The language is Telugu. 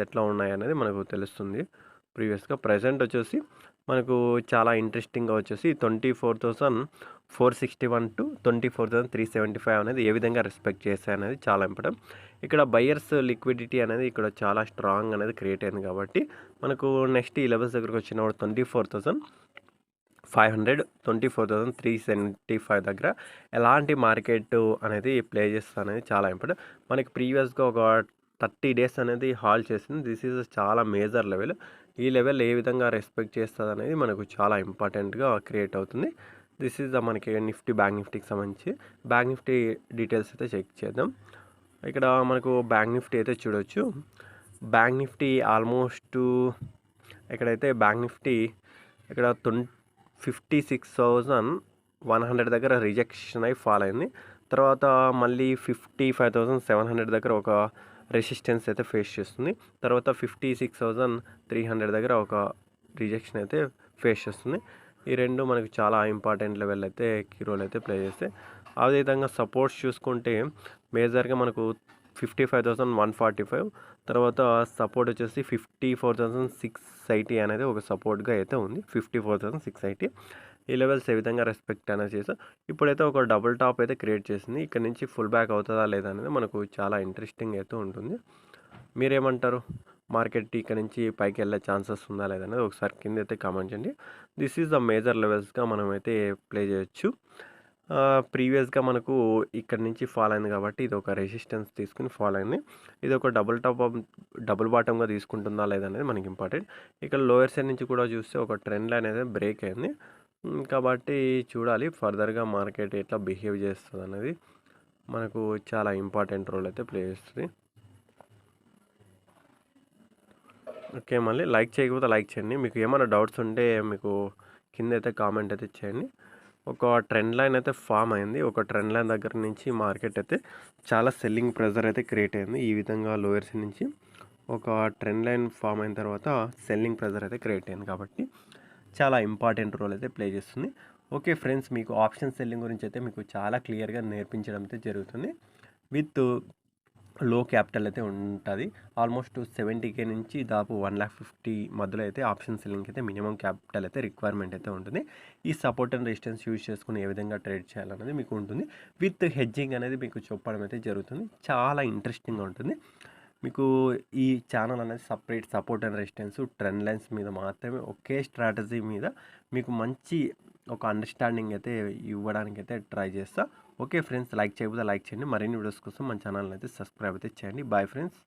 ఎట్లా ఉన్నాయనేది మనకు తెలుస్తుంది. ప్రీవియస్‌గా ప్రెజెంట్ వచ్చేసి మనకు చాలా ఇంట్రెస్టింగ్‌గా వచ్చేసి 24,461 టు 24,375 అనేది ఏ విధంగా రెస్పెక్ట్ చేశాయనేది చాలా ఇంపార్టెంట్. ఇక్కడ బయర్స్ లిక్విడిటీ అనేది ఇక్కడ చాలా స్ట్రాంగ్ అనేది క్రియేట్ అయింది కాబట్టి మనకు నెక్స్ట్ ఈ లెవెల్స్ దగ్గరకు వచ్చినప్పుడు 24,500 24,375 దగ్గర ఎలాంటి మార్కెట్ అనేది ప్లే చేస్తుంది అనేది చాలా ఇంపార్టెంట్. మనకి ప్రీవియస్గా ఒక 30 డేస్ అనేది హాల్ చేసింది. దిస్ ఈజ్ చాలా మేజర్ లెవెల్. ఈ లెవెల్ ఏ విధంగా రెస్పెక్ట్ చేస్తుంది అనేది మనకు చాలా ఇంపార్టెంట్గా క్రియేట్ అవుతుంది. దిస్ ఈజ్ మనకి నిఫ్టీ బ్యాంక్ నిఫ్టీకి సంబంధించి బ్యాంక్ నిఫ్టీ డీటెయిల్స్ అయితే చెక్ చేద్దాం. ఇక్కడ మనకు బ్యాంక్ నిఫ్టీ అయితే చూడవచ్చు. బ్యాంక్ నిఫ్టీ ఆల్మోస్ట్ ఇక్కడైతే బ్యాంక్ నిఫ్టీ ఇక్కడ 56,100 దగ్గర రిజెక్షన్ అయి ఫాల్ అయింది. తర్వాత మళ్ళీ 55,700 దగ్గర ఒక రెసిస్టెన్స్ అయితే ఫేస్ చేస్తుంది. తర్వాత 56,300 దగ్గర ఒక రిజెక్షన్ అయితే ఫేస్ చేస్తుంది. ఈ రెండు మనకు చాలా ఇంపార్టెంట్ లెవెల్ అయితే కీ రోల్ అయితే ప్లే చేస్తాయి. అదేవిధంగా సపోర్ట్స్ చూసుకుంటే మేజర్గా మనకు 55,145 తర్వాత సపోర్ట్ వచ్చేసి 54,680 అనేది ఒక సపోర్ట్గా అయితే ఉంది. 54,680 ఈ లెవెల్స్ ఏ విధంగా రెస్పెక్ట్ అనేది చేసాం. ఇప్పుడైతే ఒక డబుల్ టాప్ అయితే క్రియేట్ చేసింది. ఇక్కడ నుంచి ఫుల్ బ్యాక్ అవుతుందా లేదా అనేది మనకు చాలా ఇంట్రెస్టింగ్ అయితే ఉంటుంది. మీరేమంటారు? మార్కెట్ ఇక్కడ నుంచి పైకి వెళ్ళే ఛాన్సెస్ ఉందా లేదనేది ఒకసారి కింద అయితే కామెంట్ చేయండి. దిస్ ఈజ్ ద మేజర్ లెవెల్స్గా మనం అయితే ప్లే చేయొచ్చు. ప్రీవియస్గా మనకు ఇక్కడ నుంచి ఫాల్ అయింది కాబట్టి ఇది ఒక రెసిస్టెన్స్ తీసుకుని ఫాల్ అయింది. ఇది ఒక డబుల్ బాటమ్గా తీసుకుంటుందా లేదనేది మనకి ఇంపార్టెంట్. ఇక్కడ లోయర్ సైడ్ నుంచి కూడా చూస్తే ఒక ట్రెండ్ లైన్ అనేది బ్రేక్ అయింది. కాబట్టి చూడాలి ఫర్దర్గా మార్కెట్ ఎట్లా బిహేవ్ చేస్తుంది అనేది మనకు చాలా ఇంపార్టెంట్ రోల్ అయితే ప్లే చేస్తుంది. ఓకే, మళ్ళీ లైక్ చేయకపోతే లైక్ చేయండి. మీకు ఏమైనా డౌట్స్ ఉంటే మీకు కింద అయితే కామెంట్ అయితే చేయండి. ఒక ట్రెండ్ లైన్ అయితే ఫామ్ అయింది. ఒక ట్రెండ్ లైన్ దగ్గర నుంచి మార్కెట్ అయితే చాలా సెల్లింగ్ ప్రెజర్ అయితే క్రియేట్ అయింది. ఈ విధంగా లోయర్స్ నుంచి ఒక ట్రెండ్ లైన్ ఫామ్ అయిన తర్వాత సెల్లింగ్ ప్రెజర్ అయితే క్రియేట్ అయింది కాబట్టి చాలా ఇంపార్టెంట్ రోల్ అయితే ప్లే చేస్తుంది. ఓకే ఫ్రెండ్స్, మీకు ఆప్షన్ సెల్లింగ్ గురించి అయితే మీకు చాలా క్లియర్గా నేర్పించడం అయితే జరుగుతుంది. విత్ లో క్యాపిటల్ అయితే ఉంటుంది. ఆల్మోస్ట్ 70K నుంచి దాదాపు 1,50,000 మధ్యలో అయితే ఆప్షన్ సెల్లింగ్ అయితే మినిమం క్యాపిటల్ అయితే రిక్వైర్మెంట్ అయితే ఉంటుంది. ఈ సపోర్ట్ అండ్ రెసిస్టెన్స్ యూజ్ చేసుకుని ఏ విధంగా ట్రేడ్ చేయాలనేది మీకు ఉంటుంది. విత్ హెడ్జింగ్ అనేది మీకు చెప్పడం అయితే జరుగుతుంది. చాలా ఇంట్రెస్టింగ్గా ఉంటుంది. మీకు ఈ ఛానల్ అనేది separate support and resistance trend lines మీద మాత్రమే ఒకే స్ట్రాటజీ మీద మీకు మంచి ఒక అండర్స్టాండింగ్ అయితే ఇవ్వడానికి అయితే ట్రై చేస్తా. ఓకే ఫ్రెండ్స్, లైక్ చేయకపోతే లైక్ చేయండి. మరిన్ని వీడియోస్ కోసం మన ఛానల్ని అయితే సబ్స్క్రైబ్ అయితే చేయండి. Bye friends.